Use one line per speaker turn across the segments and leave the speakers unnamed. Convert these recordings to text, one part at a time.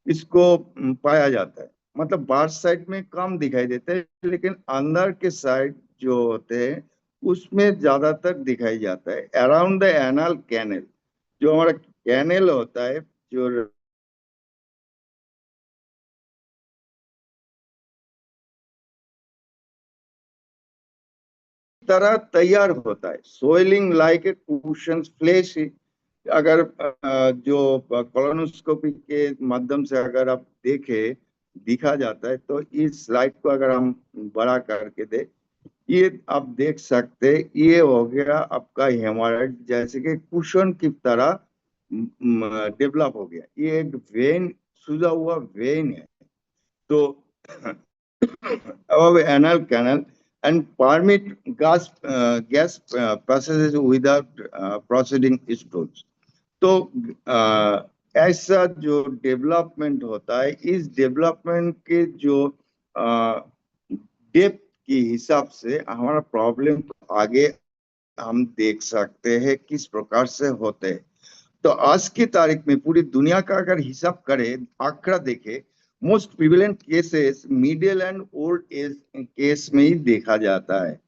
इसको पाया जाता है। मतलब बाहर साइड में कम दिखाई देता है, लेकिन अंदर के साइड जो होते हैं उसमें ज्यादातर दिखाई जाता है। अराउंड द एनल कैनल, जो हमारा कैनल होता है, जो तरह तैयार होता है, सोइलिंग लाइक ए कुशन फ्लेश। अगर जो कोलोनोस्कोपी के माध्यम से अगर आप देखें, दिखा जाता है, तो इस स्लाइड को अगर हम बड़ा करके दे, ये आप देख सकते हैं, ये हो गया आपका हेमोराइड, जैसे कि कुशन की तरह डेवलप हो गया। ये एक वेन, सूजा हुआ वेन है। तो above anal canal and permit gas passages without proceeding stools। तो ऐसा जो डेवलपमेंट होता है, इस डेवलपमेंट के जो डेप्थ के हिसाब से हमारा प्रॉब्लम आगे हम देख सकते हैं किस प्रकार से होते हैं। तो आज की तारीख में पूरी दुनिया का अगर हिसाब करें, आंकड़ा देखे, most prevalent cases middle and old age case में ही देखा जाता है।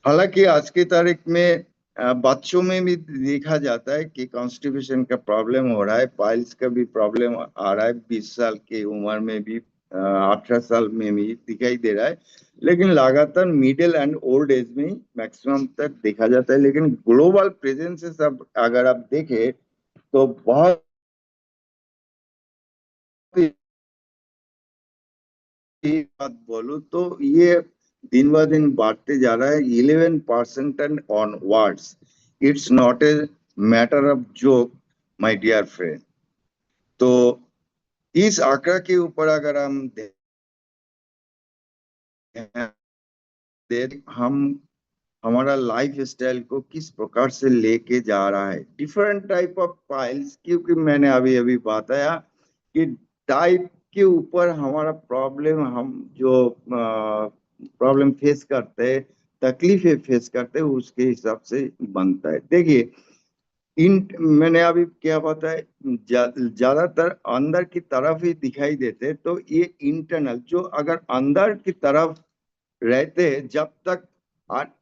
हालांकि आज की तारीख में बच्चों में भी देखा जाता है कि कॉन्स्टिपेशन का प्रॉब्लम हो रहा है, पाइल्स का भी प्रॉब्लम आ रहा है, 20 साल की उम्र में भी, 18 साल में भी दिखाई दे रहा है। लेकिन लगातार मिडिल एंड ओल्ड एज में ही मैक्सिमम तक देखा जाता है। लेकिन ग्लोबल प्रेजेंस सब अगर आप देखें, तो बहुत ही बात बोलूं तो ये दिन ब दिन बढ़ते जा रहा है, 11% and onwards. It's not a matter of joke, my dear friend. तो इस आंकड़ा के ऊपर अगर हम हम हमारा लाइफ स्टाइल को किस प्रकार से लेके जा रहा है, डिफरेंट टाइप ऑफ पाइल्स, क्योंकि मैंने अभी अभी बताया कि टाइप के ऊपर हमारा प्रॉब्लम, हम जो प्रॉब्लम फेस करते हैं, तकलीफें फेस करते हैं, उसके हिसाब से बनता है। देखिए, इन मैंने अभी क्या बताया, ज्यादातर अंदर की तरफ ही दिखाई देते हैं। तो ये इंटरनल, जो अगर अंदर की तरफ रहते हैं, जब तक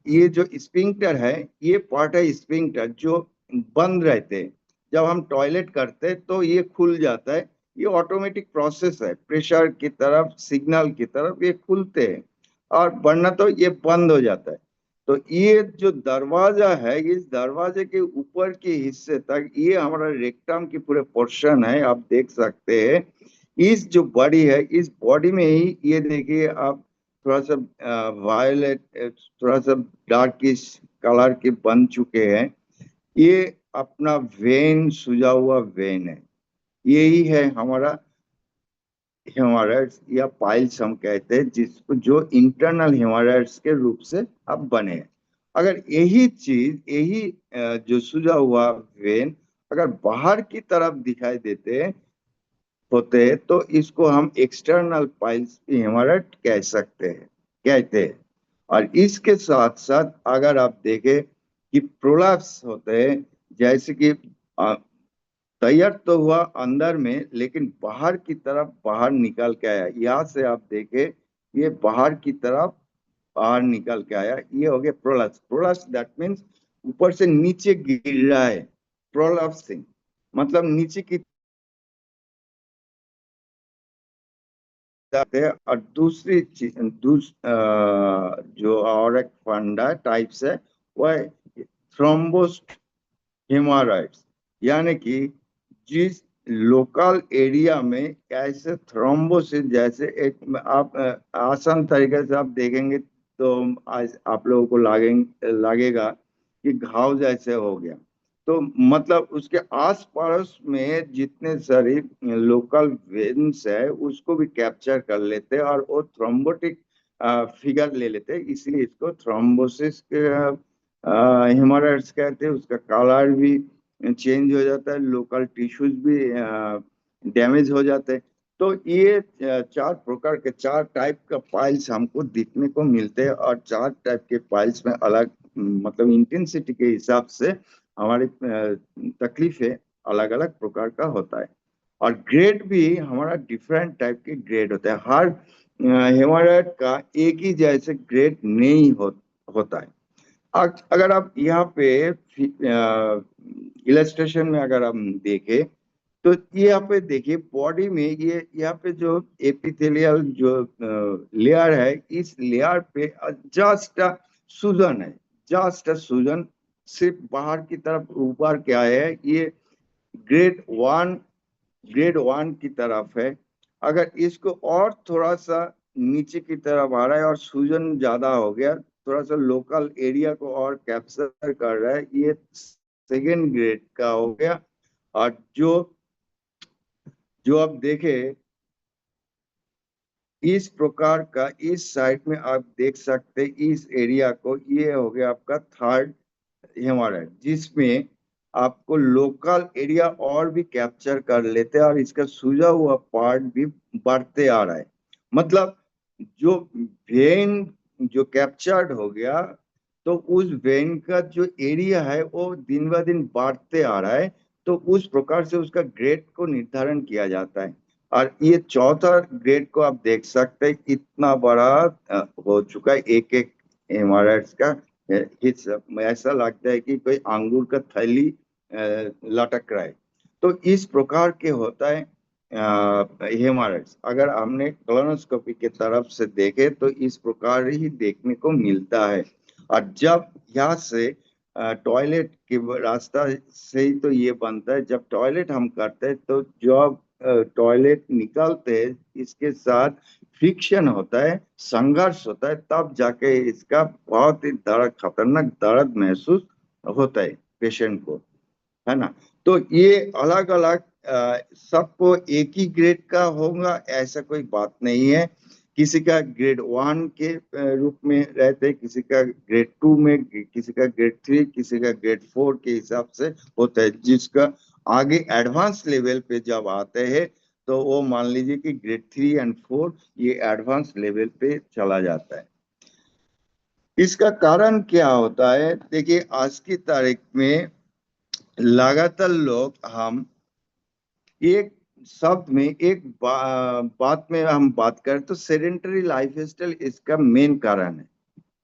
ये जो स्पिंक्टर है, ये पार्ट है स्पिंक्टर, जो बंद रहते हैं। जब हम टॉयलेट करते हैं तो ये खुल जाता है। ये ऑटोमेटिक प्रोसेस है, प्रेशर की तरफ, सिग्नल की तरफ ये खुलते हैं, और वरना तो ये बंद हो जाता है। तो ये जो दरवाजा है, इस दरवाजे के ऊपर के हिस्से तक ये हमारा रेक्टम की पूरे पोर्शन है, आप देख सकते हैं। इस जो बॉडी है, इस बॉडी में ही ये देखिए आप, थोड़ा सा वायलेट, थोड़ा सा डार्किश कलर के बन चुके हैं। ये अपना वेन, सूजा हुआ वेन है। यही है हमारा हेमोराइड्स या पाइल्स हम कहते हैं, जिसको जो इंटरनल हेमोराइड्स के रूप से अब बने हैं। अगर यही चीज, यही जो सूजा हुआ वेन अगर बाहर की तरफ दिखाई देते होते हैं, तो इसको हम एक्सटर्नल पाइल्स हेमोराइड कह सकते हैं, कहते हैं। और इसके साथ साथ अगर आप देखें कि प्रोलैप्स होते हैं, जैसे कि तैयार तो हुआ अंदर में, लेकिन बाहर की तरफ बाहर निकल के आया। यहाँ से आप देखें, ये बाहर की तरफ बाहर निकल के आया, ये हो गया प्रोलैप्स। प्रोलैप्स दैट मीन्स ऊपर से नीचे गिर रहा है, प्रोलैप्सिंग मतलब नीचे की जाते हैं। और दूसरी चीज, जो और एक फंडा टाइप्स है, वह थ्रोम्बोस हेमोराइड्स, यानी कि जिस लोकल एरिया में कैसे थ्रोम्बोसिस, जैसे एक आप आसान तरीके से आप देखेंगे तो आज आप लोगों को लगेगा कि घाव जैसे हो गया। तो मतलब उसके आस पड़ोस में जितने सारी लोकल वेन्स है, उसको भी कैप्चर कर लेते हैं, और वो थ्रोम्बोटिक फिगर ले लेते हैं, इसलिए इसको थ्रोम्बोसिस हेमोराइड्स कहते हैं। उसका कलर भी चेंज हो जाता है, लोकल टिश्यूज भी डैमेज हो जाते हैं। तो ये चार प्रकार के, चार टाइप का पाइल्स हमको दिखने को मिलते हैं, और चार टाइप के पाइल्स में अलग मतलब इंटेंसिटी के हिसाब से हमारी तकलीफें अलग अलग प्रकार का होता है। और ग्रेड भी हमारा डिफरेंट टाइप के ग्रेड होते हैं। हर हेमाराइट का एक ही जैसे ग्रेड नहीं होता है। अगर आप यहाँ पे इलस्ट्रेशन में अगर हम देखें तो ये यहाँ पे देखिए बॉडी में ये यहाँ पे जो एपिथेलियल जो लेयर है, इस लेयर पे जस्ट सूजन है, जस्ट सूजन सिर्फ बाहर की तरफ ऊपर क्या है, ये ग्रेड 1, ग्रेड 1 की तरफ है। अगर इसको और थोड़ा सा नीचे की तरफ आ रहा है और सूजन ज्यादा हो गया, थोड़ा सा लोकल एरिया को और कैप्चर कर रहा है, ये सेकेंड ग्रेड का हो गया। और जो जो आप देखे इस प्रकार का, इस साइड में आप देख सकते इस एरिया को, ये हो गया आपका थर्ड हेमोरेज, जिसमें आपको लोकल एरिया और भी कैप्चर कर लेते हैं और इसका सूजा हुआ पार्ट भी बढ़ते आ रहा है। मतलब जो वेन जो कैप्चर्ड हो गया, तो उस वेन का जो एरिया है वो दिन ब दिन बढ़ते आ रहा है। तो उस प्रकार से उसका ग्रेड को निर्धारण किया जाता है। और ये चौथा ग्रेड को आप देख सकते हैं कितना बड़ा हो चुका है, एक एक हेमोरेज का हिस्सा। ऐसा लगता है कि कोई अंगूर का थैली लटक रहा है। तो इस प्रकार के होता है हेमोरेज। अगर हमने कोलोनोस्कोपी के तरफ से देखे तो इस प्रकार ही देखने को मिलता है। और जब यहाँ से टॉयलेट के रास्ता से ही तो ये बनता है, जब टॉयलेट हम करते हैं तो जब टॉयलेट निकालते हैं इसके साथ फ्रिक्शन होता है, संघर्ष होता है, तब जाके इसका बहुत ही दर्द, खतरनाक दर्द महसूस होता है पेशेंट को, है ना। तो ये अलग अलग सबको एक ही ग्रेड का होगा ऐसा कोई बात नहीं है। किसी का ग्रेड 1 के रूप में रहते, किसी का ग्रेड 2 में, किसी का ग्रेड 3, किसी का ग्रेड 4 के हिसाब से होता है। जिसका आगे एडवांस लेवल पे जब आते हैं तो वो मान लीजिए कि ग्रेड 3 और 4 ये एडवांस लेवल पे चला जाता है। इसका कारण क्या होता है, देखिए आज की तारीख में लगातार लोग हम एक शब्द में बात में हम बात करें तो सेडेंटरी लाइफस्टाइल इसका मेन कारण है।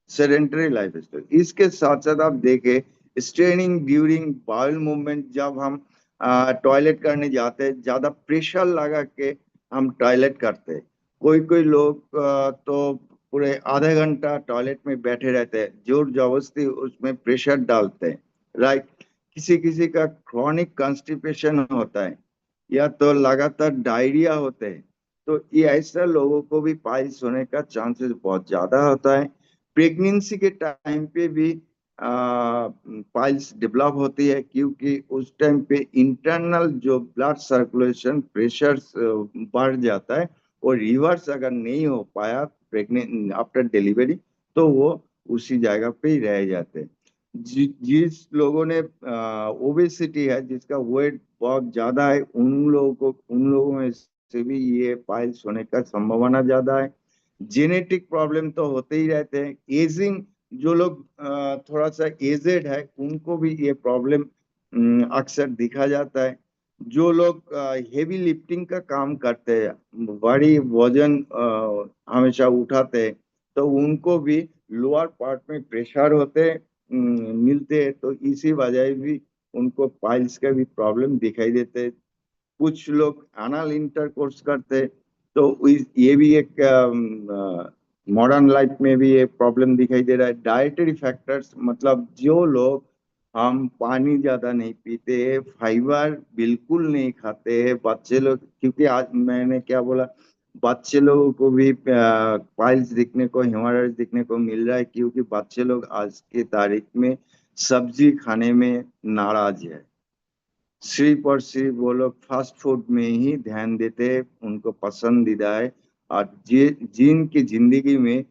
सेडेंटरी लाइफस्टाइल, इसके साथ साथ आप देखें स्ट्रेनिंग ड्यूरिंग बाउल मूवमेंट, जब हम टॉयलेट करने जाते हैं ज्यादा प्रेशर लगा के हम टॉयलेट करते हैं। कोई कोई लोग तो पूरे आधे घंटा टॉयलेट में बैठे रहते हैं, जोर जबरदस्ती उसमें प्रेशर डालते हैं, राइट। किसी किसी का क्रॉनिक कॉन्स्टिपेशन होता है या तो लगातार डायरिया होते हैं, तो ये ऐसे लोगों को भी पाइल्स होने का चांसेस बहुत ज्यादा होता है। प्रेगनेंसी के टाइम पे भी पाइल्स डेवलप होती है, क्योंकि उस टाइम पे इंटरनल जो ब्लड सर्कुलेशन प्रेशर बढ़ जाता है, और रिवर्स अगर नहीं हो पाया प्रेग्नेंट आफ्टर डिलीवरी, तो वो उसी जगह पे ही रह जाते हैं। जिस लोगों ने ओबेसिटी है, जिसका वेट बहुत ज्यादा है, उन लोगों में से भी ये पाइल्स होने का संभावना ज्यादा है। जेनेटिक प्रॉब्लम तो होते ही रहते हैं। एजिंग, जो लोग थोड़ा सा एजेड है उनको भी ये प्रॉब्लम अक्सर दिखा जाता है। जो लोग हेवी लिफ्टिंग का काम करते हैं, भारी वजन हमेशा उठाते हैं, तो उनको भी लोअर पार्ट में प्रेशर होते मिलते हैं, तो इसी वजह भी उनको पाइल्स का भी प्रॉब्लम दिखाई देते हैं। कुछ लोग एनल इंटरकोर्स करते, तो ये भी एक मॉडर्न लाइफ में भी ये प्रॉब्लम दिखाई दे रहा है। डाइटरी फैक्टर्स, मतलब जो लोग हम पानी ज्यादा नहीं पीते, फाइबर बिल्कुल नहीं खाते हैं, बच्चे लोग, क्योंकि आज मैंने क्या बोला, बच्चे लोगों को भी पाइल्स दिखने को, हेमोरेज दिखने को मिल रहा है, क्योंकि बच्चे लोग आज की तारीख में सब्जी खाने में नाराज है। सिर्फ और सिर्फ वो लोग फास्ट फूड में ही ध्यान देते हैं, उनको पसंदीदा है। और जिनकी जिंदगी में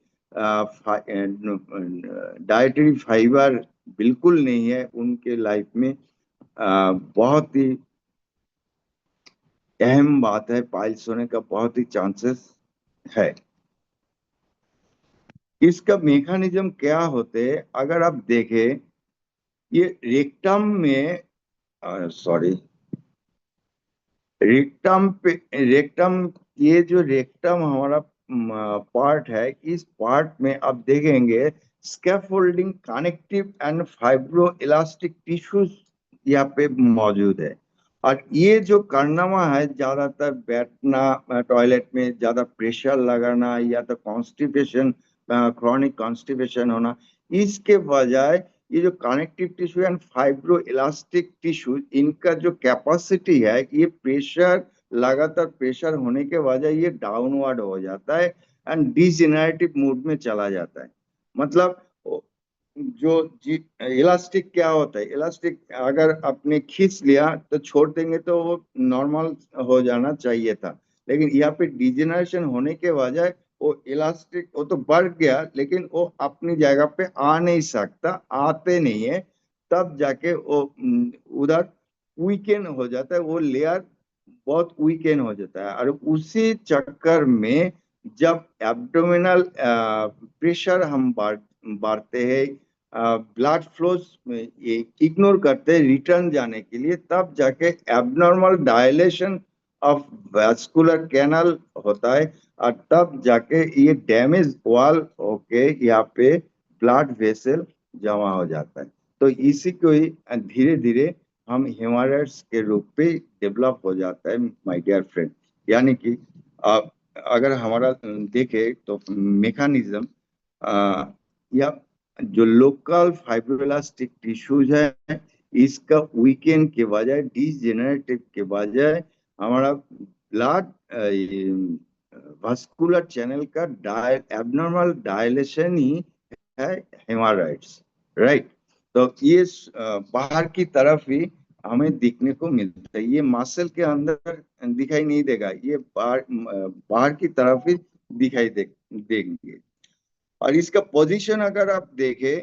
डाइटरी फाइबर बिल्कुल नहीं है, उनके लाइफ में बहुत ही अहम बात है, पाइल्स होने का बहुत ही चांसेस है। इसका मेकानिज्म क्या होते हैं अगर आप देखें, ये रेक्टम में, सॉरी, रेक्टम, ये जो रेक्टम हमारा पार्ट है, इस पार्ट में आप देखेंगे scaffolding, connective and fibro elastic tissues यहाँ पे मौजूद है। और ये जो कारनामा है, ज्यादातर बैठना, टॉयलेट में ज्यादा प्रेशर लगाना, या तो कॉन्स्टिपेशन, क्रॉनिक कॉन्स्टिपेशन होना, इसके बजाय ये जो connective tissue and fibro elastic tissue, इनका जो कैपेसिटी है, ये प्रेशर, लगातार प्रेशर होने के वजह ये डाउनवर्ड हो जाता है एंड डिजेनरेटिव मोड में चला जाता है। मतलब जो इलास्टिक क्या होता है, इलास्टिक अगर आपने खींच लिया तो छोड़ देंगे तो वो नॉर्मल हो जाना चाहिए था, लेकिन यहाँ पे डिजेनरेशन होने के वजह वो इलास्टिक, वो तो बढ़ गया लेकिन वो अपनी जगह पे आ नहीं सकता, आते नहीं है, तब जाके वो उधर वीकेंड हो जाता है, वो लेयर बहुत वीकेंड हो जाता है। और उसी चक्कर में जब एब्डोमिनल प्रेशर हम बढ़ते हैं, ब्लड फ्लोस इग्नोर करते हैं रिटर्न जाने के लिए, तब जाके abnormal dilation of vascular canal होता है, और तब जाके ये डैमेज वॉल होके यहाँ पे ब्लड वेसल जमा हो जाता है। तो इसी को ही धीरे धीरे हम हेमोरेड्स के रूप पे डेवलप हो जाता है माय डियर फ्रेंड। यानी कि आप अगर हमारा देखे तो मेकानिज्म, या जो लोकल फाइब्रोब्लास्टिक टिश्यूज है, इसका वीकेंड के बजाय, डिजेनरेटिव के बजाय, हमारा ब्लड वास्कुलर चैनल का एबनॉर्मल डायलेशन ही है हेमोरॉइड्स, राइट। तो ये बाहर की तरफ ही हमें दिखने को मिलता है, ये मसल के अंदर दिखाई नहीं देगा, ये बाहर बाहर की तरफ ही दिखाई देंगे। और इसका पोजीशन अगर आप देखें,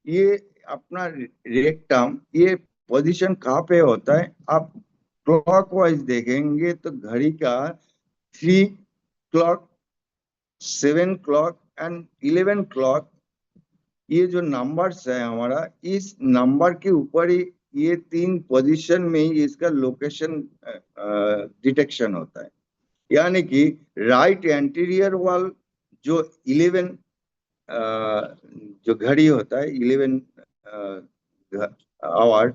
ये अपना रेक्टम, ये पोजीशन कहाँ पे होता है, आप क्लॉकवाइज देखेंगे तो घड़ी का 3 क्लॉक, 7 क्लॉक एंड 11 क्लॉक, ये जो नंबर्स है हमारा, इस नंबर के ऊपर ही ये 3 पोजीशन में ही इसका लोकेशन डिटेक्शन होता है। यानी कि राइट एंटीरियर वॉल जो 11 जो घड़ी होता है, 11 आवर,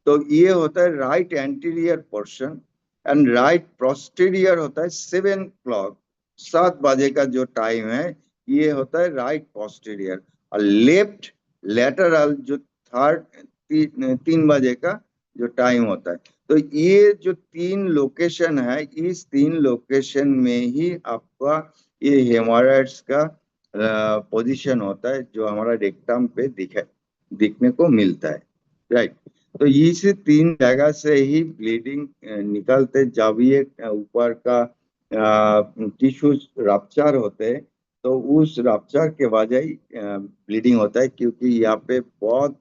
तो ये होता है right anterior portion, and right posterior होता है 7 क्लॉक, 7 बजे का जो टाइम है, ये होता है राइट पोस्टीरियर। और लेफ्ट लेटरल जो थर्ड 3 बजे का जो टाइम होता है। तो ये जो 3 लोकेशन है, इस 3 लोकेशन में ही आपका ये हेमोरॉइड्स का पोजीशन होता है, जो हमारा रेक्टम पे दिखने को मिलता है, राइट। तो इस 3 जगह से ही ब्लीडिंग निकलते, जब ये ऊपर का टिश्यूज रप्चर होते हैं, तो उस रप्चर के वजह ही ब्लीडिंग होता है, क्योंकि यहाँ पे बहुत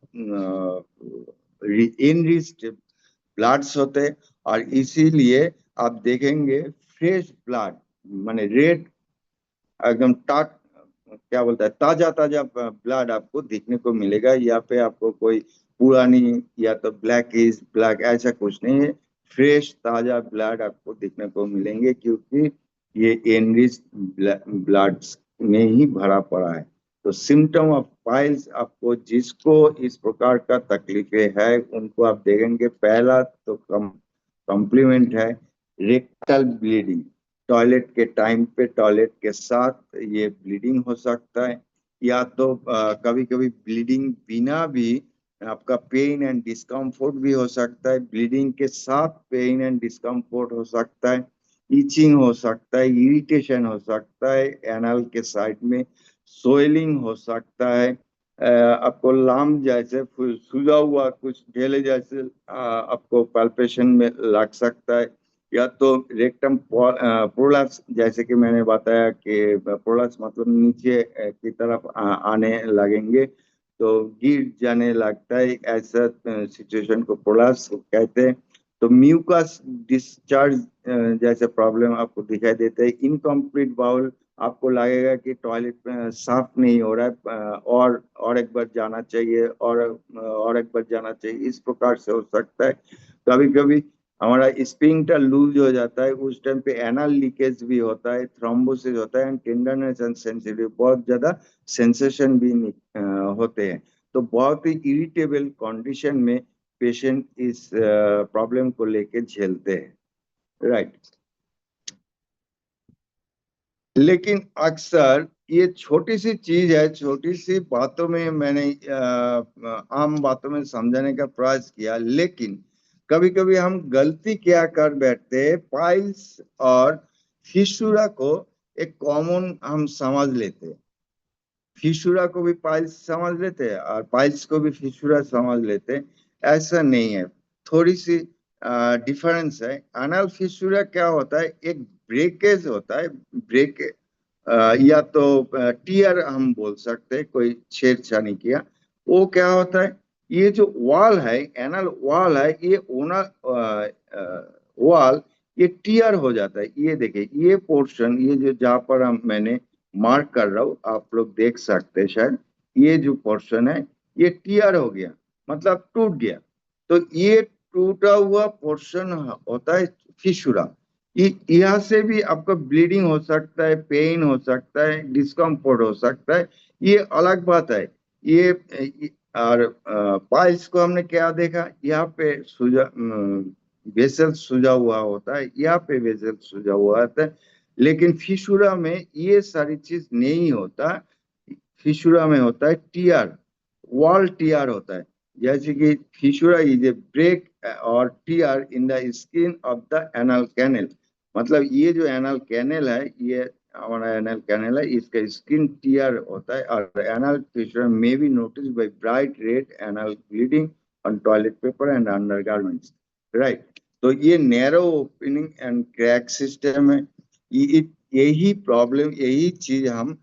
इनरिच्ड ब्लड्स होते हैं। और इसीलिए आप देखेंगे फ्रेश ब्लड, माने रेड, एकदम क्या बोलता है, ताजा ताजा ब्लड आपको देखने को मिलेगा। यहाँ पे आपको कोई पुरानी या तो ब्लैक इज ब्लैक ऐसा कुछ नहीं है, फ्रेश ताजा ब्लड आपको देखने को मिलेंगे, क्योंकि ये एनरिच ब्लड में ही भरा पड़ा है। तो सिम्टम ऑफ पाइल्स, आपको जिसको इस प्रकार का तकलीफें है उनको आप देखेंगे, पहला तो कॉम्प्लीमेंट है रेक्टल ब्लीडिंग। टॉयलेट के टाइम पे, टॉयलेट के साथ ये ब्लीडिंग हो सकता है, या तो कभी कभी ब्लीडिंग बिना भी आपका पेन एंड डिस्कम्फोर्ट भी हो सकता है, ब्लीडिंग के साथ पेन एंड डिस्कम्फोर्ट हो सकता है, इचिंग हो सकता है, इरिटेशन हो सकता है, एनल के साइड में सोइलिंग हो सकता है, आपको लाम जैसे सूजा हुआ कुछ ढेले जैसे आपको पैल्पेशन में लग सकता है, या तो रेक्टम प्रोलैप्स, जैसे कि मैंने बताया कि प्रोलैप्स मतलब नीचे की तरफ आने लगेंगे, तो गिर जाने लगता है, ऐसा सिचुएशन को प्रोलैप्स कहते हैं। तो म्यूकस डिस्चार्ज जैसे प्रॉब्लम आपको दिखाई देता है। इनकम्प्लीट बाउल, आपको लगेगा कि टॉयलेट में साफ नहीं हो रहा है, और एक बार जाना चाहिए, और एक बार जाना चाहिए, इस प्रकार से हो सकता है। कभी कभी हमारा स्पिंक्टर लूज हो जाता है, उस टाइम पे एनल लीकेज भी होता है, थ्रोम्बोसिस होता है, एंड टेंडरनेस एंड सेंसिटिव, बहुत ज्यादा सेंसेशन भी होते हैं। तो बहुत ही इरिटेबल कंडीशन में पेशेंट इस प्रॉब्लम को लेके झेलते हैं, राइट। लेकिन अक्सर ये छोटी सी चीज है, छोटी सी बातों में मैंने आम बातों में समझाने का प्रयास किया, लेकिन कभी कभी हम गलती क्या कर बैठते हैं, पाइल्स और फिशुरा को एक कॉमन हम समझ लेते हैं। फिशुरा को भी पाइल्स समझ लेते हैं और पाइल्स को भी फिशुरा समझ लेते हैं। ऐसा नहीं है, थोड़ी सी डिफरेंस है। एनल फिशुरा क्या होता है, एक ब्रेकेज होता है, ब्रेक या तो टीयर हम बोल सकते हैं, कोई छेड़छाड़ी किया। वो क्या होता है, ये जो वॉल है, एनल वॉल है, ये ओनल वॉल, ये टीयर हो जाता है। ये देखिए, ये पोर्शन, ये जो जहाँ पर हम मैंने मार्क कर रहा हूँ, आप लोग देख सकते हैं शायद, ये जो पोर्शन है ये टीयर हो गया, मतलब टूट गया। तो ये टूटा हुआ पोर्शन होता है फिशुरा। यहाँ से भी आपका ब्लीडिंग हो सकता है, पेन हो सकता है, डिस्कम्फोर्ट हो सकता है, ये अलग बात है। और पाइल्स को हमने क्या देखा, यहाँ पे सूजा वेसल सूजा हुआ होता है, यहाँ पे वेसल सूजा हुआ होता है। लेकिन फिशुरा में ये सारी चीज नहीं होता। फिशुरा में होता है टीयर, वॉल टीयर होता है। जैसे कि fissure is a break or tear in the skin of the anal canal. मतलब ये जो एनल कैनल है, ये हमारा एनल कैनल है, इसका स्किन टीयर होता है। और anal fissure may be notice by bright red anal bleeding on toilet paper and undergarments, right. तो ये narrow opening and crack system है। यही प्रॉब्लम, यही चीज हम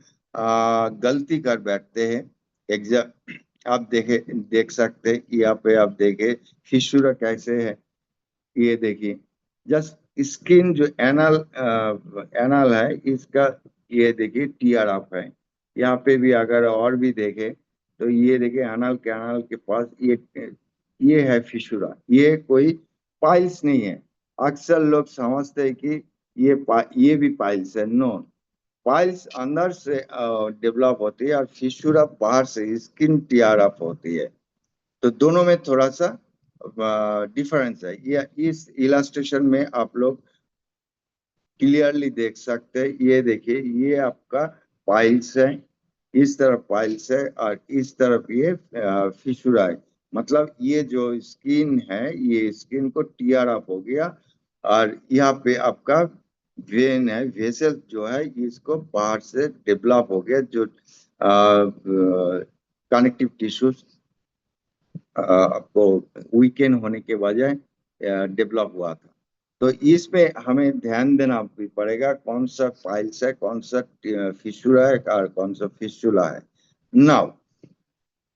गलती कर बैठते हैं। एग्जाम आप देख सकते हैं, यहाँ पे आप देखे फिशुरा कैसे है। ये देखिए, जस्ट स्किन जो एनल एनल है इसका, ये देखिए टीयर अप है। यहाँ पे भी अगर और भी देखे तो ये देखिए एनल कैनल के पास ये है फिशुरा, ये कोई पाइल्स नहीं है। अक्सर लोग समझते हैं कि ये भी पाइल्स है। नो, पाइल्स अंदर से डेवलप होती है और फिशुरा बाहर से स्किन टीयर अप होती है। तो दोनों में थोड़ा सा डिफरेंस है। ये इस इलास्ट्रेशन में आप लोग क्लियरली देख सकते हैं। ये देखिए, ये आपका पाइल्स है, इस तरफ पाइल्स है और इस तरफ ये फिशुरा है। मतलब ये जो स्किन है, ये स्किन को टीयर अप हो गया और यहाँ पे आपका वेन है, वेसल जो है, इसको बाहर से डेवलप हो गया, जो कनेक्टिव टिश्यूज आपको वीकेंड होने के बजाय डेवलप हुआ था। तो इसमें हमें ध्यान देना भी पड़ेगा, कौन सा पाइल्स है, कौन सा फिशुरा है और कौन सा फिशुला है। नाउ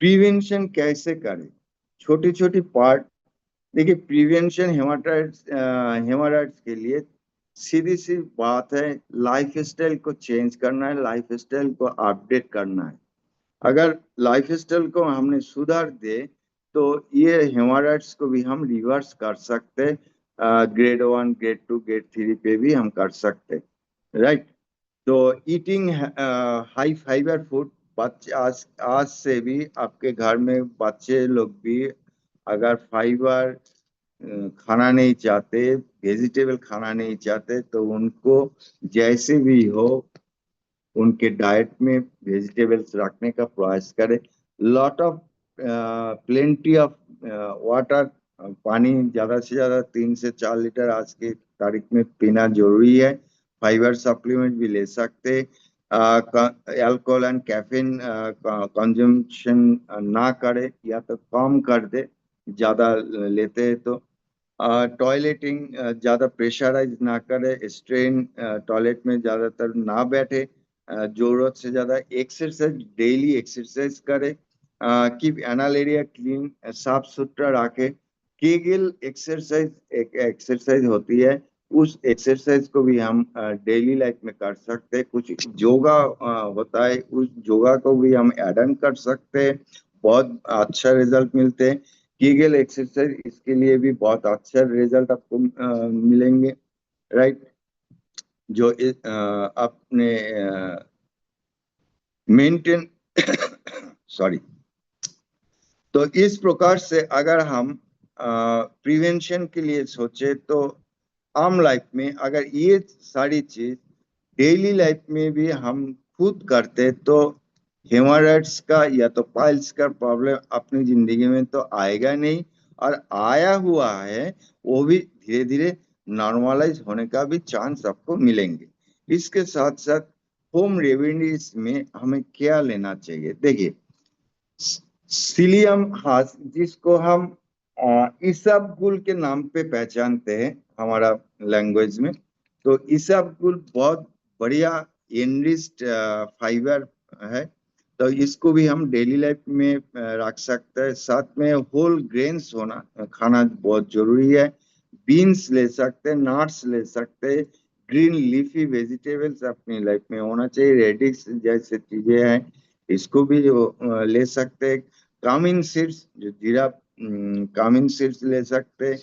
प्रिवेंशन कैसे करें, छोटी छोटी पार्ट। देखिए, प्रिवेंशन हेमाटाइट्स हेमाटाइट्स के लिए सीधी सी बात है, लाइफ स्टाइल को चेंज करना है, लाइफ स्टाइल को अपडेट करना है। अगर लाइफस्टाइल को हमने सुधार दे तो ये हेमोराइड्स को भी हम रिवर्स कर सकते, ग्रेड 1, ग्रेड 2, ग्रेड 3 पे भी हम कर सकते, राइट। तो ईटिंग हाई फाइबर फूड, बच्चे आज आज से भी आपके घर में बच्चे लोग भी अगर फाइबर खाना नहीं चाहते, वेजिटेबल खाना नहीं चाहते, तो उनको जैसे भी हो उनके डाइट में वेजिटेबल्स रखने का प्रयास करें। Lot of plenty of water, पानी ज्यादा से ज्यादा 3 से 4 लीटर आज की तारीख में पीना जरूरी है। फाइबर सप्लीमेंट भी ले सकते। अल्कोहल एंड कैफीन कंजम्पशन ना करे या तो कम कर दे, ज्यादा लेते हैं तो। टॉयलेटिंग ज्यादा प्रेशराइज ना करे, स्ट्रेन टॉयलेट में ज्यादातर ना बैठे, जरूरत से ज्यादा एक्सरसाइज, डेली एक्सरसाइज करे, कीप एनल एरिया क्लीन, साफ सुथरा रखे। केगल एक्सरसाइज एक एक्सरसाइज होती है, उस एक्सरसाइज को भी हम डेली लाइफ में कर सकते हैं। कुछ योगा होता है, उस योगा को भी हम ऐड ऑन कर सकते हैं, बहुत अच्छा रिजल्ट मिलते हैं। कीगल एक्सरसाइज, इसके लिए भी बहुत अच्छा रिजल्ट आपको मिलेंगे। राइट। जो अपने मेंटेन सॉरी। तो इस प्रकार से अगर हम प्रिवेंशन के लिए सोचे तो आम लाइफ में अगर ये सारी चीज डेली लाइफ में भी हम खुद करते तो हेमोरॉइड्स का या तो पाइल्स का प्रॉब्लम अपनी जिंदगी में तो आएगा नहीं, और आया हुआ है वो भी धीरे धीरे नॉर्मलाइज होने का भी चांस आपको मिलेंगे। इसके साथ साथ होम रेमेडीज में हमें क्या लेना चाहिए, देखिए सीलियम हास जिसको हम इसबगुल के नाम पे पहचानते हैं हमारा लैंग्वेज में, तो इसबगुल बहुत बढ़िया एनरिच्ड फाइबर है। तो इसको भी हम डेली लाइफ में रख सकते हैं। साथ में होल ग्रेन्स होना खाना बहुत जरूरी है। बीन्स ले सकते हैं, नट्स ले सकते हैं, ग्रीन लीफी वेजिटेबल्स अपनी लाइफ में होना चाहिए, रेडिश जैसे चीजें हैं इसको भी ले सकते हैं। कामिन सीड्स जो जीरा, कामिन सीड्स ले सकते हैं।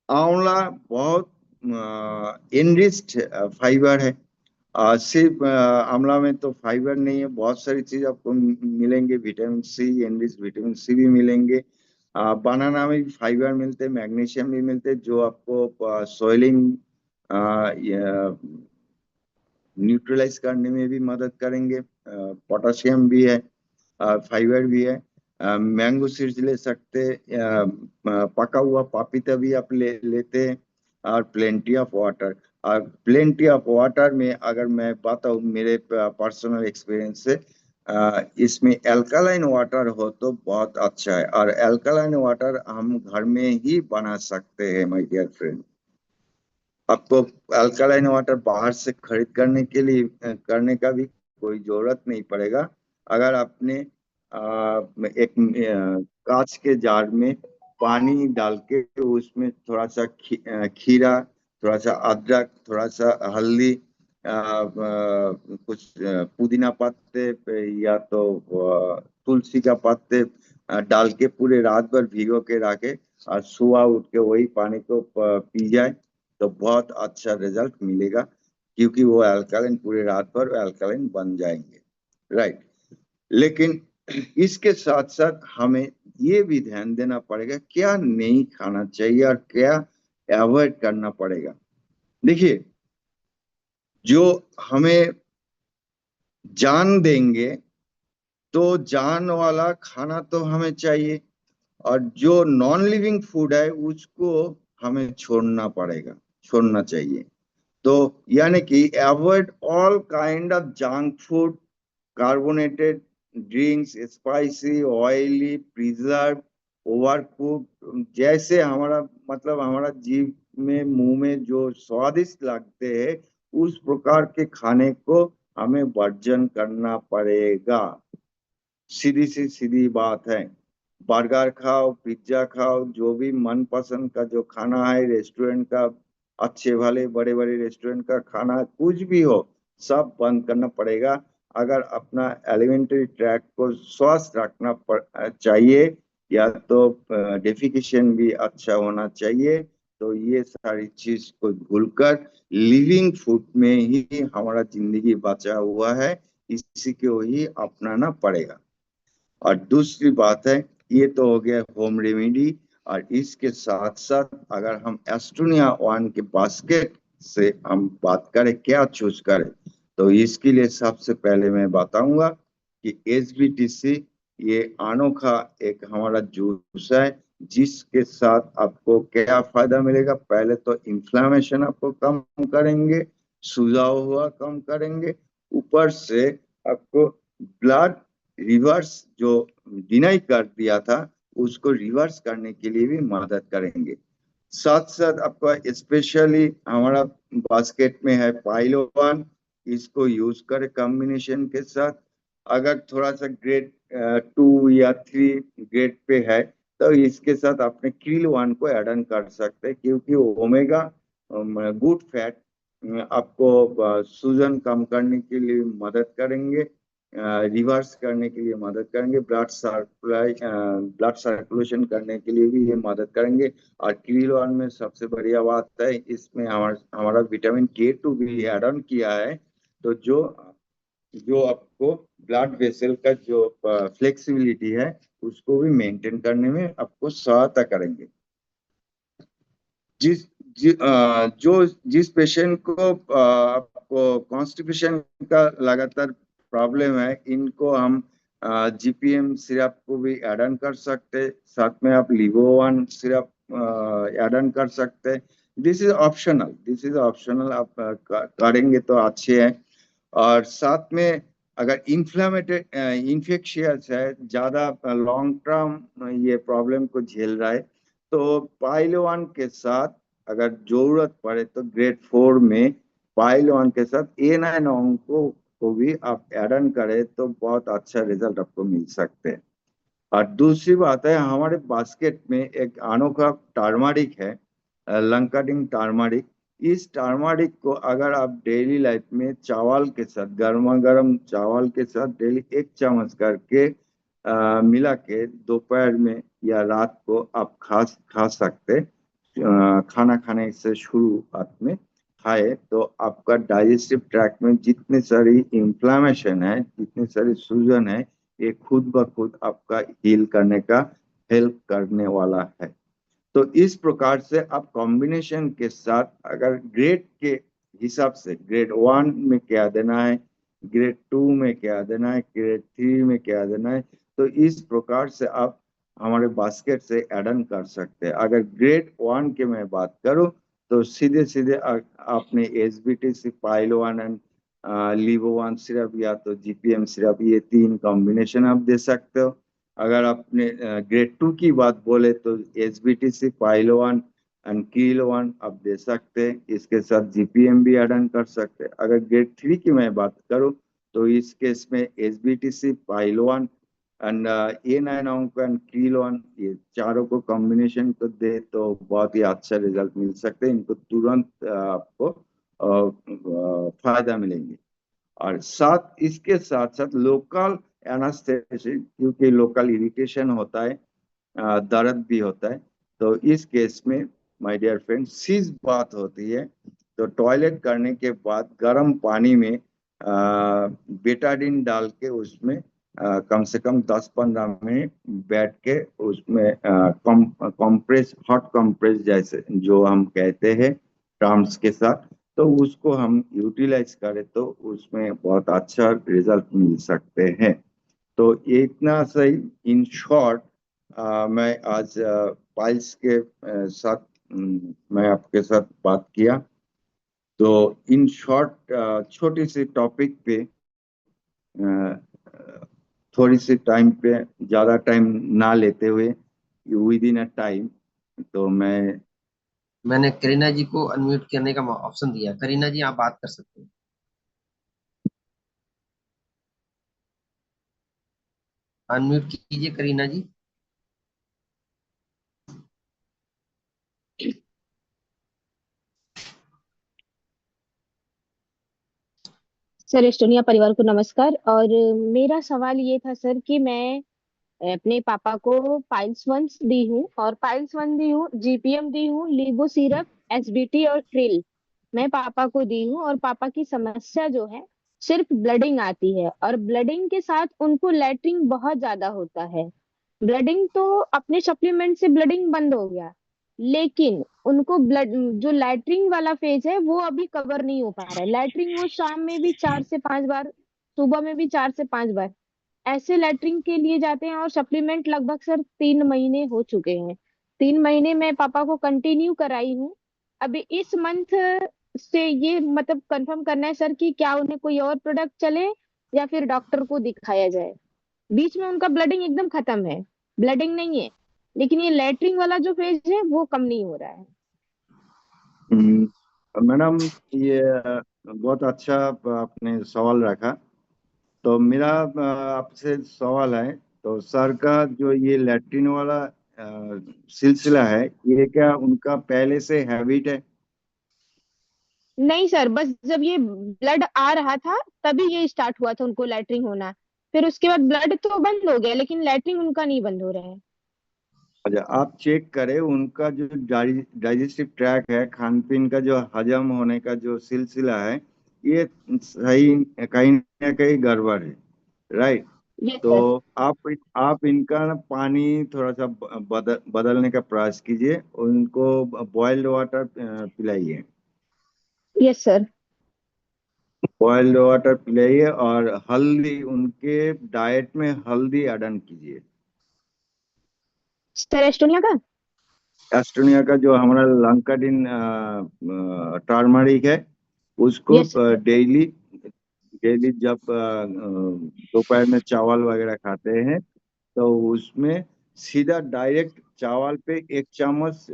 आंवला बहुत एनरिच्ड फाइबर है। सिर्फ आंवला में तो फाइबर नहीं है, बहुत सारी चीज आपको मिलेंगे, vitamin C, enrich vitamin C भी मिलेंगे। बनाना में भी फाइबर मिलते हैं, मैग्नीशियम भी मिलते हैं जो आपको सोइलिंग न्यूट्रलाइज करने में भी मदद करेंगे। पोटाशियम भी है, फाइबर भी है। मैंगो सीड्स ले सकते हैं, पका हुआ पपीता भी आप लेते हैं। और प्लेंटी ऑफ वाटर, और प्लेंटी ऑफ वाटर में अगर मैं बताऊं मेरे पर्सनल एक्सपीरियंस से, इसमें अल्कलाइन वाटर हो तो बहुत अच्छा है, और अल्कलाइन वाटर हम घर में ही बना सकते हैं माय डियर फ्रेंड। आपको अल्कलाइन वाटर बाहर से खरीद करने का भी कोई जरूरत नहीं पड़ेगा। अगर आपने एक कांच के जार में पानी डाल के उसमें थोड़ा सा खीरा, थोड़ा सा अदरक, थोड़ा सा हल्दी, कुछ पुदीना पत्ते या तो तुलसी का पत्ते डाल के पूरे रात भर भिगो के रखे, और सुबह उठ के वही पानी को पी जाए तो बहुत अच्छा रिजल्ट मिलेगा, क्योंकि वो अल्कलाइन पूरे रात भर अल्कलाइन बन जाएंगे। राइट। लेकिन इसके साथ साथ हमें ये भी ध्यान देना पड़ेगा क्या नहीं खाना चाहिए और क्या अवॉइड करना पड़ेगा। देखिए, जो हमें जान देंगे तो जान वाला खाना तो हमें चाहिए, और जो नॉन लिविंग फूड है उसको हमें छोड़ना पड़ेगा, छोड़ना चाहिए। तो यानी कि avoid all kind of junk food, carbonated drinks, spicy, oily, preserve, over cook, जैसे हमारा मतलब हमारा जीव में मुंह में जो स्वादिष्ट लगते हैं उस प्रकार के खाने को हमें वर्जन करना पड़ेगा। सीधी सी सीधी बात है। बर्गर खाओ, पिज्जा खाओ, जो भी मन पसंद का जो खाना है रेस्टोरेंट का, अच्छे भले बड़े बड़े रेस्टोरेंट का खाना कुछ भी हो, सब बंद करना पड़ेगा अगर अपना एलिमेंट्री ट्रैक को स्वस्थ रखना चाहिए, या तो डेफिकेशन भी अच्छा होना चाहिए। तो ये सारी चीज को भूलकर लिविंग फूड में ही हमारा जिंदगी बचा हुआ है, इसी को ही अपनाना पड़ेगा। और दूसरी बात है, ये तो हो गया होम रेमेडी, और इसके साथ साथ अगर हम एस्टोनिया वन के बास्केट से हम बात करें क्या चूज करें, तो इसके लिए सबसे पहले मैं बताऊंगा कि एसबीटीसी ये अनोखा एक हमारा जूस है, जिसके साथ आपको क्या फायदा मिलेगा। पहले तो इन्फ्लामेशन आपको कम करेंगे, सुझाव हुआ कम करेंगे, ऊपर से आपको ब्लड रिवर्स जो डिनाई कर दिया था उसको रिवर्स करने के लिए भी मदद करेंगे। साथ साथ आपका स्पेशली हमारा बास्केट में है पाइलोवान, इसको यूज करें कॉम्बिनेशन के साथ। अगर थोड़ा सा ग्रेड 2 या 3 ग्रेड पे है तो इसके साथ अपने क्रिल वन को ऐड ऑन कर सकते हैं, क्योंकि ओमेगा गुड फैट आपको सूजन कम करने के लिए मदद करेंगे। रिवर्स करने के लिए मदद करेंगे, ब्लड सर्कुलेशन करने के लिए भी ये मदद करेंगे। और क्रिल वन में सबसे बढ़िया बात है, इसमें हमारा विटामिन K2 भी ऐड ऑन किया है। तो जो जो आपको ब्लड वेसल का जो फ्लेक्सिबिलिटी है उसको भी मेंटेन करने में आपको सहायता करेंगे। जिस जो जिस पेशेंट को आपको कॉन्स्टिपेशन का लगातार प्रॉब्लम है, इनको हम GPM सिरप को भी ऐड ऑन कर सकते, साथ में आप लिवोवन सिरप ऐड ऑन कर सकते। दिस इज ऑप्शनल, आप करेंगे तो अच्छे है। और साथ में अगर इन्फ्लेमेटेड इन्फेक्शियस है, ज्यादा लॉन्ग टर्म ये प्रॉब्लम को झेल रहा है, तो पाइलोवन के साथ अगर जरूरत पड़े तो ग्रेड 4 में पाइलोवन के साथ A9 को भी आप ऐड ऑन करें तो बहुत अच्छा रिजल्ट आपको मिल सकते हैं। और दूसरी बात है, हमारे बास्केट में एक अनोखा टर्मरिक है, लंकाडिंग टर्मरिक। इस टर्मरिक को अगर आप डेली लाइफ में चावल के साथ, गर्मा गर्म चावल के साथ डेली 1 चम्मच करके मिला के दोपहर में या रात को आप खा सकते। खाना खाने से शुरुआत में खाए तो आपका डाइजेस्टिव ट्रैक्ट में जितने सारी इंफ्लेमेशन है, जितनी सारी सूजन है, ये खुद ब खुद आपका हील करने का हेल्प करने वाला है। तो इस प्रकार से आप कॉम्बिनेशन के साथ अगर ग्रेड के हिसाब से ग्रेड 1 में क्या देना है, ग्रेड 2 में क्या देना है, ग्रेड 3 में क्या देना है, तो इस प्रकार से आप हमारे बास्केट से ऐड ऑन कर सकते हैं। अगर ग्रेड 1 के मैं बात करूं तो सीधे सीधे आपने SBTC पाइलोवन एंड लिवोवन सिरप या तो GPM सिरप, ये 3 कॉम्बिनेशन आप दे सकते हो। अगर आपने ग्रेड 2 की बात बोले तो SBTC पाइलोवन एंड कीलोवन आप दे सकते हैं, इसके साथ GPM भी ऐड ऑन कर सकते हैं। अगर ग्रेड 3 की मैं बात करूं तो इस केस में SBTC पाइलोवन एंड A9 एंड कीलोवन, ये चारों को कॉम्बिनेशन को दे तो बहुत ही अच्छा रिजल्ट मिल सकते हैं। इनको तुरंत आपको फायदा मिलेंगे। और साथ इसके साथ साथ लोकल एनास्थेसिस, क्योंकि लोकल इरिटेशन होता है, दर्द भी होता है, तो इस केस में माय डियर फ्रेंड सीज बात होती है। तो टॉयलेट करने के बाद गर्म पानी में बेटाडीन डाल के उसमें कम से कम 10-15 मिनट बैठ के उसमें कंप्रेस, हॉट कंप्रेस जैसे जो हम कहते हैं टर्म्स के साथ, तो उसको हम यूटिलाइज करें तो उसमें बहुत अच्छा रिजल्ट मिल सकते हैं। तो ये इतना सही इन शॉर्ट मैं आज पाइल्स के साथ मैं आपके साथ बात किया। तो इन शॉर्ट छोटी सी टॉपिक पे थोड़ी सी टाइम पे, ज्यादा टाइम ना लेते हुए, विद इन अ टाइम, तो
मैंने करीना जी को अनम्यूट करने का ऑप्शन दिया। करीना जी आप बात कर सकते हैं। अनम्यूट कीजिए करीना जी।
सर, एस्टोनिया परिवार को नमस्कार। और मेरा सवाल ये था सर कि मैं अपने पापा को पाइल्स 1 दी हूँ और पाइल्स 1 दी हूँ, GPM दी हूँ, लीबो सिरप, SBT और क्रिल मैं पापा को दी हूँ। और पापा की समस्या जो है, सिर्फ ब्लडिंग आती है और ब्लडिंग के साथ उनको लैट्रिन बहुत ज्यादा होता है। ब्लडिंग तो अपने सप्लीमेंट से ब्लडिंग बंद हो गया, लेकिन उनको ब्लड जो लैट्रिन वाला फेज है वो अभी कवर नहीं हो पा रहा है। लैट्रिन वो शाम में भी 4 से 5 बार, सुबह में भी 4 से 5 बार ऐसे लैट्रिन के लिए जाते हैं। और सप्लीमेंट लगभग सर 3 महीने हो चुके हैं। 3 महीने मैं पापा को कंटिन्यू कराई हूँ। अभी इस मंथ से ये मतलब कंफर्म करना है सर कि क्या उन्हें कोई और प्रोडक्ट चले या फिर डॉक्टर को दिखाया जाए। बीच में उनका ब्लडिंग एकदम खत्म है, ब्लडिंग नहीं है, लेकिन ये लैट्रिन वाला जो फेज है वो कम नहीं हो रहा है।
मैडम ये बहुत अच्छा आपने सवाल रखा। तो मेरा आपसे सवाल है, तो सर का जो ये लैट्रिन वाला सिलसिला है, ये क्या उनका पहले से हैबिट है?
नहीं सर, बस जब ये ब्लड आ रहा था तभी ये स्टार्ट हुआ था उनको लैट्रिन होना। फिर उसके बाद ब्लड तो बंद हो गया, लेकिन लैट्रिन उनका नहीं बंद हो रहा है।
अच्छा, आप चेक करें उनका जो डाइजेस्टिव ट्रैक है, खान पीन का जो हजम होने का जो सिलसिला है, ये सही कहीं ना कहीं गड़बड़ है। राइट।
यस
तो
सर।
आप इनका ना पानी थोड़ा सा बदलने का प्रयास कीजिए, उनको बॉइल्ड वाटर पिलाइए।
Yes sir.
बॉइल्ड वाटर पिलाइए और हल्दी उनके डाइट में हल्दी ऐड ऑन कीजिए।
सर एस्टोनिया का।
एस्टोनिया का जो हमारा लंकाडिन टर्मरिक है, उसको
यस सर।
डेली डेली जब दोपहर में चावल वगैरह खाते हैं, तो उसमें सीधा डायरेक्ट चावल पे 1 चम्मच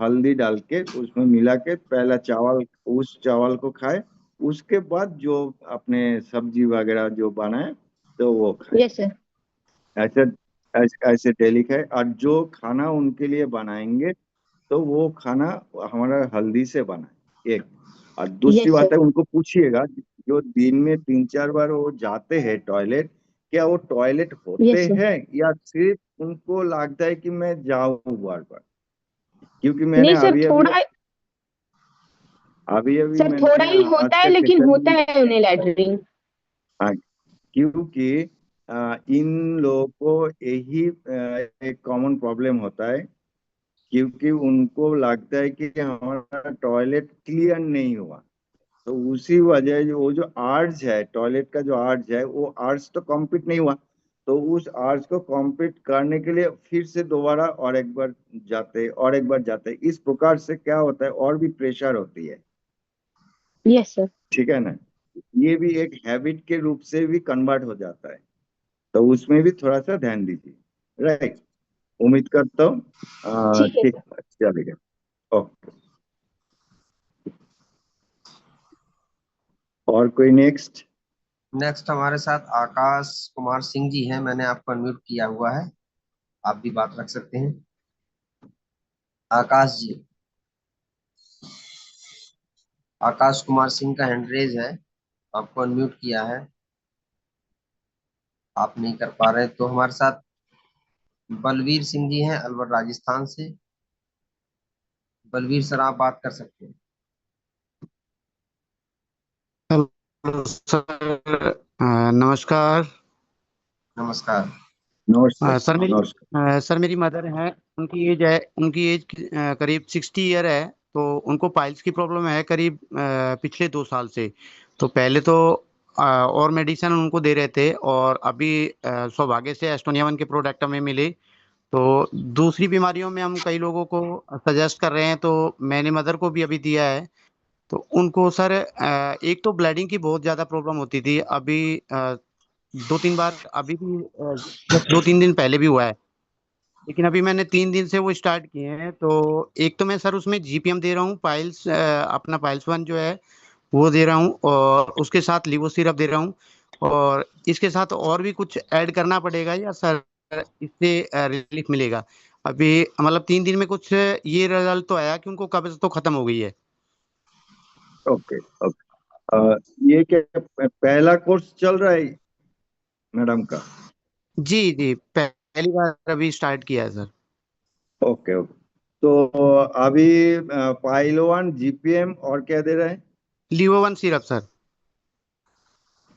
हल्दी डाल के उसमें मिला के पहला चावल, उस चावल को खाए। उसके बाद जो अपने सब्जी वगैरह जो बनाए तो वो खाए।
Yes sir.
ऐसे ऐसे डेली खाए, और जो खाना उनके लिए बनाएंगे तो वो खाना हमारा हल्दी से बना है, एक। और दूसरी
यस
बात
सर।
है, उनको पूछिएगा जो दिन में 3-4 बार वो जाते हैं टॉयलेट, क्या वो टॉयलेट होते
यस सर।
हैं या सिर्फ उनको लगता है कि मैं जाऊं बार बार। क्योंकि मैंने
नहीं सर,
अभी अभी
थोड़ा।
अभी अभी
सर थोड़ा
मैंने
ही
आज
होता है,
का
लेकिन होता
सेशन,
है उन्हें लैट्रिन।
हाँ, क्योंकि इन लोगों को यही एक कॉमन प्रॉब्लम होता है, क्योंकि उनको लगता है कि हमारा टॉयलेट क्लियर नहीं हुआ। तो उसी वजह वो जो आर्ज है, टॉयलेट का जो आर्ज है, वो आर्ज तो कंप्लीट नहीं हुआ। तो उस आर्ज को कंप्लीट करने के लिए फिर से दोबारा और एक बार जाते, और एक बार जाते, इस प्रकार से क्या होता है, और भी प्रेशर होती है।
Yes sir.
ठीक है ना। ये भी एक हैबिट के रूप से भी कन्वर्ट हो जाता है। तो उसमें भी थोड़ा सा ध्यान दीजिए। राइट। उम्मीद करता हूँ
ठीक है
ठीक
सर।
चलेगा। ओके। और कोई नेक्स्ट?
नेक्स्ट हमारे साथ आकाश कुमार सिंह जी हैं, मैंने आपको अनम्यूट किया हुआ है, आप भी बात रख सकते हैं। आकाश जी, आकाश कुमार सिंह का हैंड रेज है, आपको अनम्यूट किया है, आप नहीं कर पा रहे। तो हमारे साथ बलवीर सिंह जी हैं अलवर राजस्थान से। बलवीर सर, आप बात कर सकते हैं।
Hello sir. नमस्कार।
नमस्कार।
नमस्कार।
सर मेरी
नमस्कार।
सर मेरी मदर है, उनकी एज करीब 60 ईयर है। तो उनको पाइल्स की प्रॉब्लम है करीब पिछले 2 साल से। तो पहले तो और मेडिसिन उनको दे रहे थे, और अभी सौभाग्य से एस्टोनिया वन के प्रोडक्ट हमें मिले। तो दूसरी बीमारियों में हम कई लोगों को सजेस्ट कर रहे हैं, तो मैंने मदर को भी अभी दिया है। तो उनको सर एक तो ब्लीडिंग की बहुत ज्यादा प्रॉब्लम होती थी, अभी 2-3 बार, अभी भी जस्ट 2-3 दिन पहले भी हुआ है। लेकिन अभी मैंने 3 दिन से वो स्टार्ट किए हैं। तो एक तो मैं सर उसमें जीपीएम दे रहा हूँ, पाइल्स अपना पाइल्स वन जो है वो दे रहा हूँ, और उसके साथ लिवो सिरप दे रहा हूँ। और इसके साथ और भी कुछ ऐड करना पड़ेगा या सर इससे रिलीफ मिलेगा? अभी मतलब 3 दिन में कुछ ये रिजल्ट तो आया कि उनको कब्ज तो खत्म हो गई है।
ओके। ओके। ये क्या पहला कोर्स चल रहा है मैडम का?
जी जी, पहली बार अभी स्टार्ट किया है सर।
ओके। ओके। तो अभी पाइलोवान, जीपीएम और क्या दे रहे हैं?
लिवो वन सिरप सर।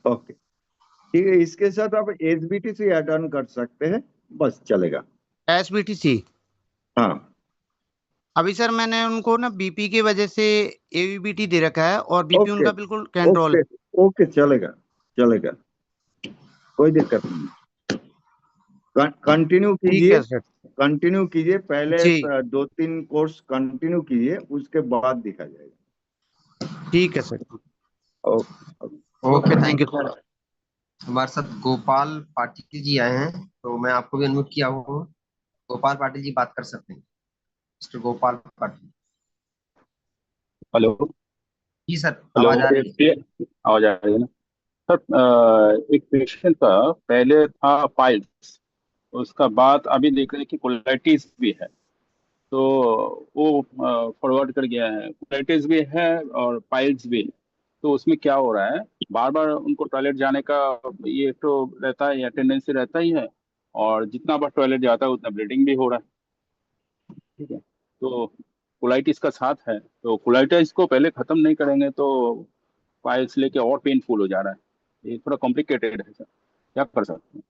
ओके। ठीक है, इसके साथ आप एसबीटीसी ऐड ऑन कर सकते हैं, बस चलेगा।
एसबीटीसी।
हाँ।
अभी सर मैंने उनको ना बीपी की वजह से एवीबीटी दे रखा है, और बीपी
ओके।
उनका बिल्कुल कंट्रोल
ओके।
है।
ओके, चलेगा। चलेगा, कोई दिक्कत नहीं। कंटिन्यू
ठीक
कीजिए।
है सर।
कंटिन्यू कीजिए, पहले
जी
2-3 कोर्स कंटिन्यू कीजिए, उसके बाद दिखा जाएगा।
ठीक है sir.
Okay.
Okay,
okay,
thank
thank you
you
sir.
Sir. हमारे साथ गोपाल पाटिल जी आए हैं, तो मैं आपको भी अनम्यूट किया हूँ। गोपाल पाटिल जी बात कर सकते हैं। मिस्टर गोपाल पाटिल।
हेलो।
जी सर,
हेलो,
आवाज आ रही है।
आवाज आ रही है ना? सर, एक पेशेंट का पहले था पाइल्स, उसका बाद अभी देख रहे हैं कि कोलाइटिस भी है। तो वो फॉरवर्ड कर गया है, कोलाइटिस भी है और पाइल्स भी है। तो उसमें क्या हो रहा है, बार बार उनको टॉयलेट जाने का ये तो रहता है या टेंडेंसी रहता ही है, और जितना बार टॉयलेट जाता है उतना ब्लीडिंग भी हो रहा है। ठीक है, तो कोलाइटिस का साथ है, तो कोलाइटिस को पहले खत्म नहीं करेंगे तो पाइल्स लेके और पेनफुल हो जा रहा है। ये थोड़ा कॉम्प्लिकेटेड है सर, क्या कर सकते हैं?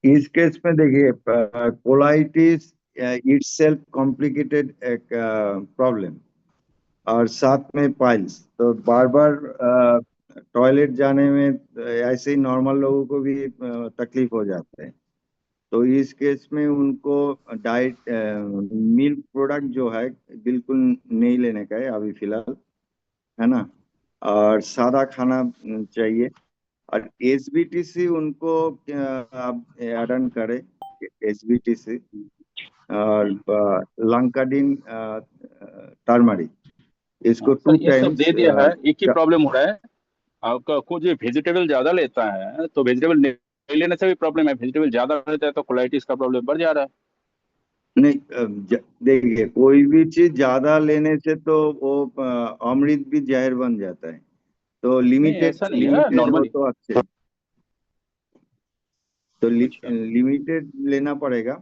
इस केस में देखिए, कोलाइटिस इटसेल्फ कॉम्प्लिकेटेड एक प्रॉब्लम, और साथ में पाइल्स, तो बार बार टॉयलेट जाने में ऐसे ही नॉर्मल लोगों को भी तकलीफ हो जाते हैं। तो इस केस में उनको डाइट मिल्क प्रोडक्ट जो है बिल्कुल नहीं लेने का है अभी फिलहाल, है ना, और सादा खाना चाहिए। और एसबीटीसी उनको आप ऐड ऑन करें, एसबीटीसी और लंकाडीन टर्मरिक, इसको
सर
2
ये सब
टाइम्स।
दे दिया है, एक ही प्रॉब्लम हो रहा है, आपका कुछ वेजिटेबल ज्यादा लेता है तो वेजिटेबल नहीं लेने से भी प्रॉब्लम है, वेजिटेबल ज्यादा लेता है तो कोलाइटिस का प्रॉब्लम बढ़ जा रहा है।
नहीं, देखिए, कोई भी चीज ज्यादा लेने से तो वो अमृत भी जहर बन जाता है। तो
नहीं
लिमिटेड
ऐसा नहीं है,
लिमिटेड हो
नॉर्मली।
तो अच्छे, तो
अच्छा।
लिमिटेड लेना पड़ेगा,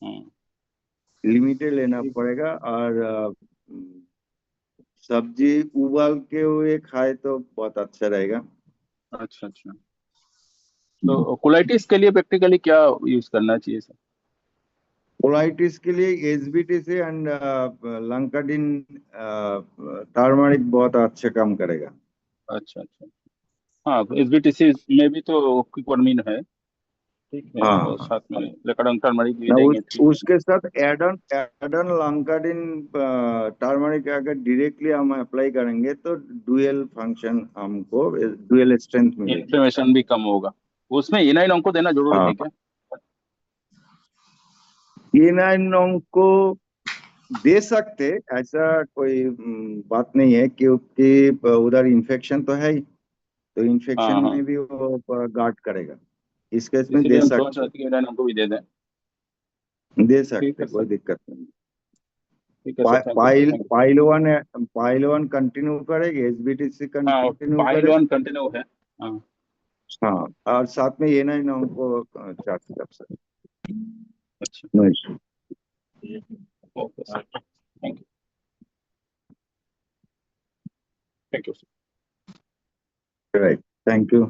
हम्म।
लिमिटेड लेना
ठीक।
पड़ेगा। और सब्जी उबाल के हुए खाए तो बहुत अच्छा रहेगा।
अच्छा अच्छा, तो कोलाइटिस के लिए प्रैक्टिकली क्या यूज करना चाहिए सर?
कोलाइटिस के लिए एसबीटीसी एंड लंकाडीन टर्मरिक बहुत अच्छा काम करेगा।
अच्छा अच्छा, हाँ एसबीटीसी में भी तो क्विकवर्मिन है, ठीक है,
हाँ
और
हाँ,
साथ में लेकाडोंग टर्मरिक भी
ना
देंगे, ठीक है।
उसके साथ एडन लंकाडीन टर्मरिक अगर डायरेक्टली हम अप्लाई करेंगे तो डुअल फंक्शन, हमको डुअल स्ट्रेंथ मिलेगी।
इन्फ्लेमेशन भी कम होगा। उसमें इनाइन onco देना जरूरी
हाँ,
है क्या?
इनाइनों को दे सकते, ऐसा कोई बात नहीं है, क्योंकि उधर इन्फेक्शन तो है ही, तो इन्फेक्शन
हाँ हाँ,
में भी वो गार्ड करेगा। इस केस में
इसीलिए
दे
हम सोच
सकते,
रहे थे कि इनाइन onco भी दे दें।
दे
ठीक
सकते,
है
कोई
सर,
दिक्कत नहीं।
ठीक है sir, thank you sir, thank you sir.
Pile one continue करेगी, एसबीटीसी
हाँ
कंटिन्यू
पाइल
करे।
वन कंटिन्यू है। हाँ।
हाँ, और साथ में ये नहीं ना उनको चार्ज कर सकते।
अच्छा।
No issue.
Okay sir, thank you, thank you sir.
Right, thank you.